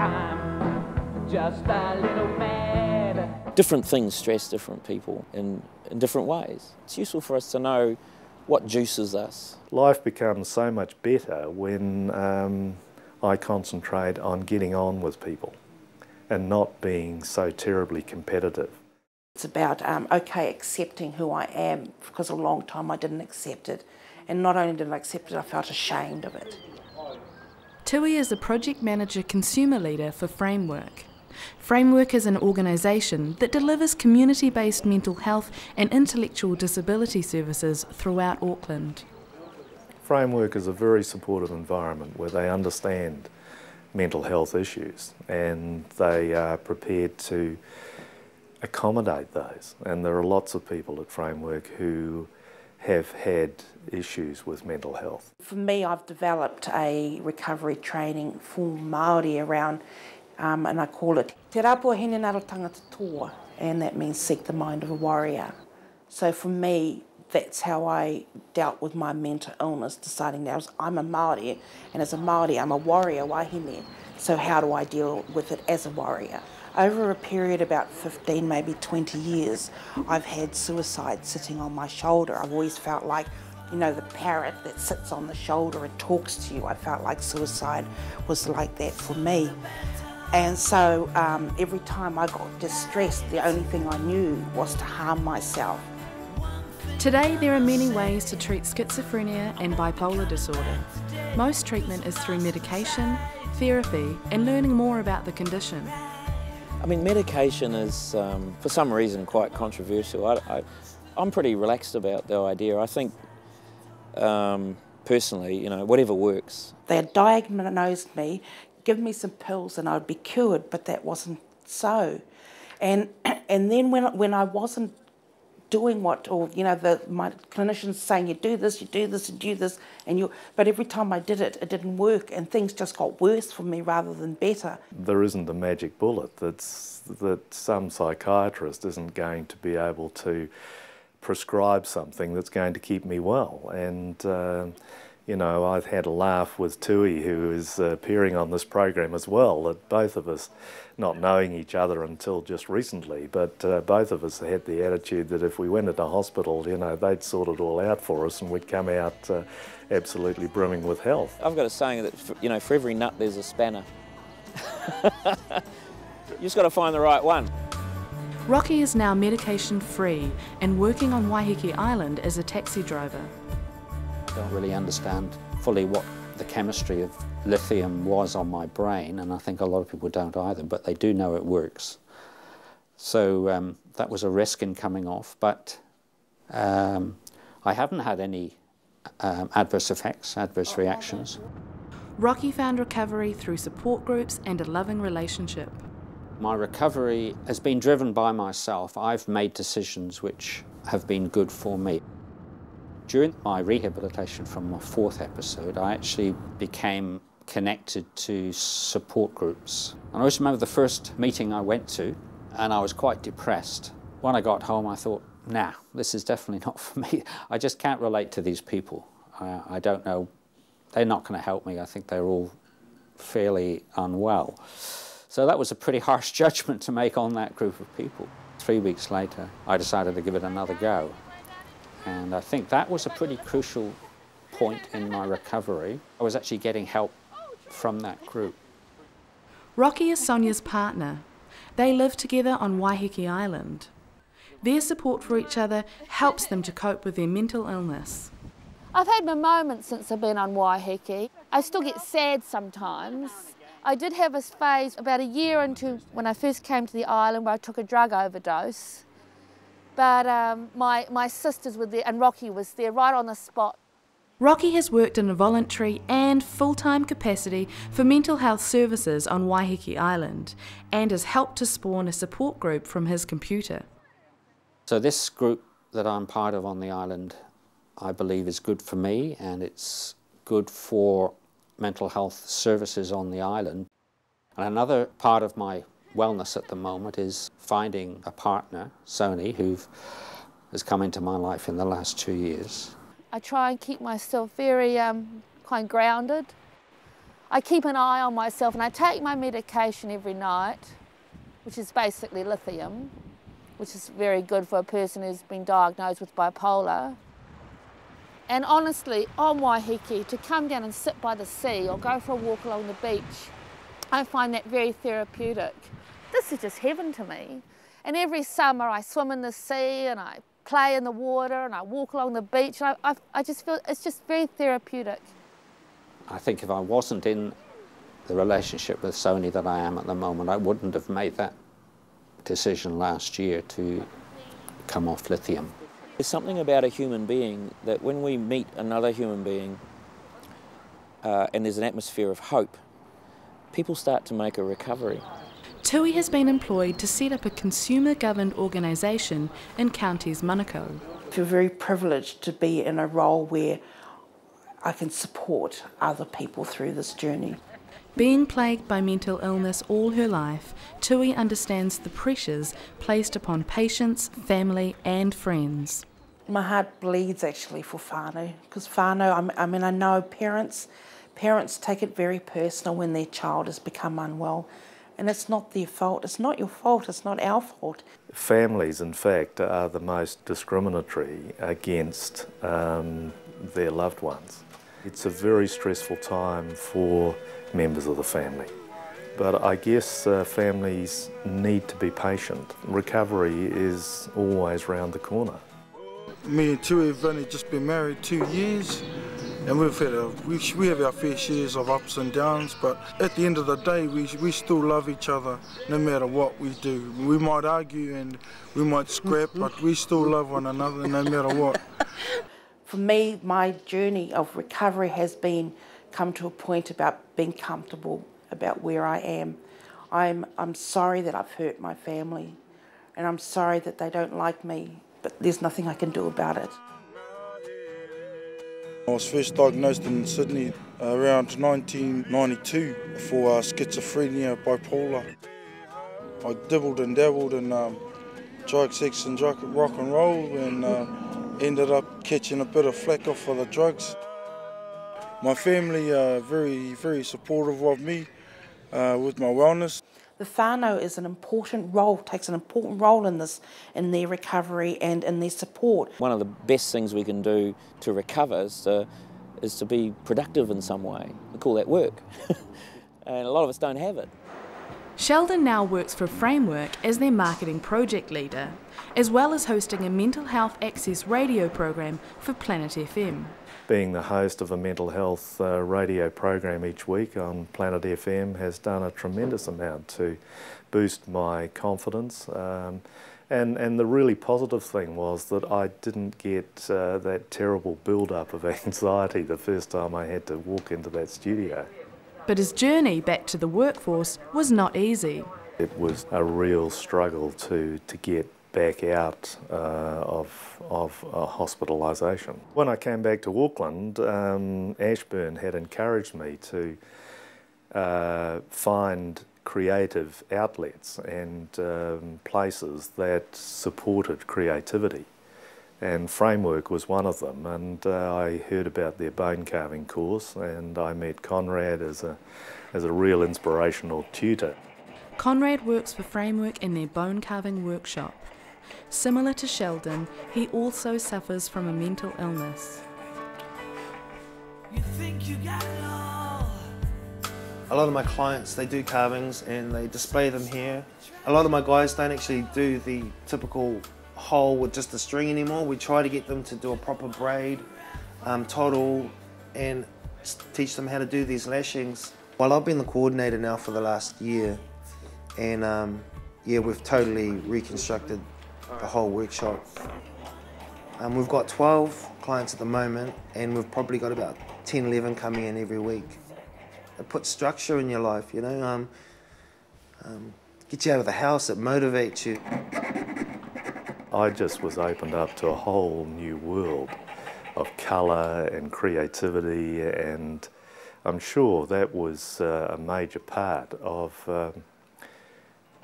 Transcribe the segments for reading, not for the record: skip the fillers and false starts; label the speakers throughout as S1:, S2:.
S1: I'm just a little mad.
S2: Different things stress different people in different ways. It's useful for us to know what juices us.
S3: Life becomes so much better when I concentrate on getting on with people and not being so terribly competitive.
S4: It's about, accepting who I am, because a long time I didn't accept it. And not only did I accept it, I felt ashamed of it.
S5: Tui is a project manager consumer leader for Framework. Framework is an organisation that delivers community-based mental health and intellectual disability services throughout Auckland.
S3: Framework is a very supportive environment where they understand mental health issues and they are prepared to accommodate those. And there are lots of people at Framework who have had issues with mental health.
S4: For me, I've developed a recovery training for Māori around, and I call it Te Rapua Hine Naro Tangata Toa, and that means seek the mind of a warrior. So for me, that's how I dealt with my mental illness, deciding that I'm a Māori, and as a Māori I'm a warrior wahine, so how do I deal with it as a warrior? Over a period about 15, maybe 20 years, I've had suicide sitting on my shoulder. I've always felt like, you know, the parrot that sits on the shoulder and talks to you. I felt like suicide was like that for me. And so every time I got distressed, the only thing I knew was to harm myself.
S5: Today there are many ways to treat schizophrenia and bipolar disorder. Most treatment is through medication, therapy and learning more about the condition.
S2: I mean, medication is, for some reason, quite controversial. I'm pretty relaxed about the idea. I think, personally, you know, whatever works.
S4: They had diagnosed me, given me some pills and I'd be cured, but that wasn't so. And then when I wasn't doing what, or you know, my clinicians saying you do this, you do this, you do this, but every time I did it, it didn't work, and things just got worse for me rather than better.
S3: There isn't a magic bullet that some psychiatrist isn't going to be able to prescribe something that's going to keep me well. And you know, I've had a laugh with Tui, who is appearing on this program as well, that both of us, not knowing each other until just recently, but both of us had the attitude that if we went into hospital, you know, they'd sort it all out for us and we'd come out absolutely brimming with health.
S2: I've got a saying that, you know, for every nut there's a spanner. You just got to find the right one.
S5: Rocky is now medication free and working on Waiheke Island as a taxi driver.
S6: I don't really understand fully what the chemistry of lithium was on my brain, and I think a lot of people don't either, but they do know it works. So that was a risk in coming off, but I haven't had any adverse effects, adverse reactions.
S5: Rocky found recovery through support groups and a loving relationship.
S6: My recovery has been driven by myself. I've made decisions which have been good for me. During my rehabilitation from my 4th episode, I actually became connected to support groups. And I always remember the first meeting I went to, and I was quite depressed. When I got home, I thought, nah, this is definitely not for me. I just can't relate to these people. I don't know, they're not going to help me. I think they're all fairly unwell. So that was a pretty harsh judgment to make on that group of people. 3 weeks later, I decided to give it another go. And I think that was a pretty crucial point in my recovery. I was actually getting help from that group.
S5: Rocky is Sonia's partner. They live together on Waiheke Island. Their support for each other helps them to cope with their mental illness.
S7: I've had my moments since I've been on Waiheke. I still get sad sometimes. I did have a phase about a year into when I first came to the island where I took a drug overdose. But my sisters were there and Rocky was there right on the spot.
S5: Rocky has worked in a voluntary and full-time capacity for mental health services on Waiheke Island and has helped to spawn a support group from his computer.
S6: So this group that I'm part of on the island, I believe is good for me, and it's good for mental health services on the island. And another part of my wellness at the moment is finding a partner, Sony, who has come into my life in the last 2 years.
S7: I try and keep myself very kind of grounded. I keep an eye on myself and I take my medication every night, which is basically lithium, which is very good for a person who's been diagnosed with bipolar. And honestly, on Waiheke, to come down and sit by the sea or go for a walk along the beach, I find that very therapeutic. This is just heaven to me. And every summer I swim in the sea and I play in the water and I walk along the beach. And I just feel it's just very therapeutic.
S6: I think if I wasn't in the relationship with Sony that I am at the moment, I wouldn't have made that decision last year to come off lithium.
S2: There's something about a human being that when we meet another human being and there's an atmosphere of hope, people start to make a recovery.
S5: Tui has been employed to set up a consumer-governed organisation in Counties Manukau.
S4: I feel very privileged to be in a role where I can support other people through this journey.
S5: Being plagued by mental illness all her life, Tui understands the pressures placed upon patients, family and friends.
S4: My heart bleeds actually for whānau, because whānau, I know parents take it very personal when their child has become unwell, and it's not their fault, it's not your fault, it's not our fault.
S3: Families, in fact, are the most discriminatory against their loved ones. It's a very stressful time for members of the family. But I guess families need to be patient. Recovery is always round the corner.
S8: Me and Tui have only just been married 2 years, and we have our fair shares of ups and downs, but at the end of the day we still love each other no matter what we do. We might argue and we might scrap, but we still love one another no matter what.
S4: For me, my journey of recovery has come to a point about being comfortable about where I am. I'm sorry that I've hurt my family, and I'm sorry that they don't like me, but there's nothing I can do about it.
S8: I was first diagnosed in Sydney around 1992 for schizophrenia, bipolar. I dibbled and dabbled in drug, sex and rock and roll, and ended up catching a bit of flack off for the drugs. My family are very, very supportive of me with my wellness.
S4: The whānau is an important role, takes an important role in this, in their recovery and in their support.
S2: One of the best things we can do to recover is to be productive in some way. We call that work. And a lot of us don't have it.
S5: Sheldon now works for Framework as their marketing project leader, as well as hosting a mental health access radio program for Planet FM.
S3: Being the host of a mental health radio program each week on Planet FM has done a tremendous amount to boost my confidence. And the really positive thing was that I didn't get that terrible build-up of anxiety the first time I had to walk into that studio.
S5: But his journey back to the workforce was not easy.
S3: It was a real struggle to get back out of hospitalisation. When I came back to Auckland, Ashburn had encouraged me to find creative outlets and places that supported creativity. And Framework was one of them, and I heard about their bone carving course, and I met Conrad as a real inspirational tutor.
S5: Conrad works for Framework in their bone carving workshop. Similar to Sheldon, he also suffers from a mental illness.
S9: You think you got it all.
S10: A lot of my clients, they do carvings and they display them here. A lot of my guys don't actually do the typical hole with just a string anymore. We try to get them to do a proper braid, toddle, and teach them how to do these lashings. Well, I've been the coordinator now for the last year, and yeah, we've totally reconstructed the whole workshop. We've got 12 clients at the moment, and we've probably got about 10, 11 coming in every week. It puts structure in your life, you know, gets you out of the house, it motivates you.
S3: I just was opened up to a whole new world of colour and creativity, and I'm sure that was a major part of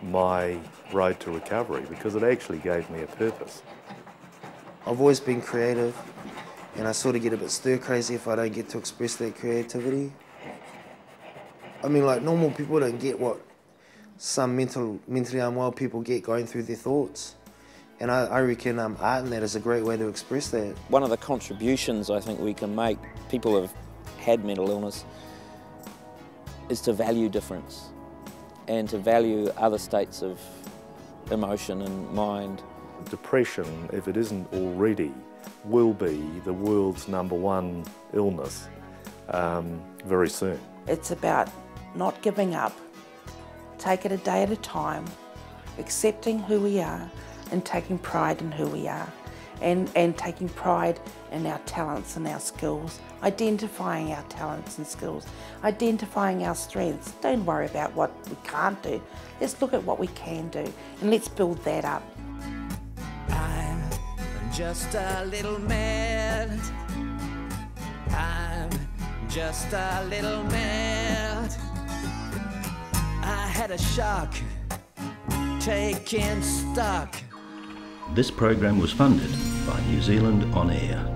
S3: my road to recovery, because it actually gave me a purpose.
S10: I've always been creative, and I sort of get a bit stir-crazy if I don't get to express that creativity. I mean, like, normal people don't get what some mentally unwell people get going through their thoughts. And I reckon art in that is a great way to express that.
S2: One of the contributions I think we can make, people who have had mental illness, is to value difference and to value other states of emotion and mind.
S3: Depression, if it isn't already, will be the world's #1 illness very soon.
S4: It's about not giving up, take it a day at a time, accepting who we are and taking pride in who we are, and taking pride in our talents and our skills, identifying our talents and skills, identifying our strengths. Don't worry about what we can't do. Let's look at what we can do and let's build that up.
S1: I'm just a little mad. I'm just a little mad. I had a shock, taking stock.
S11: This program was funded by New Zealand On Air.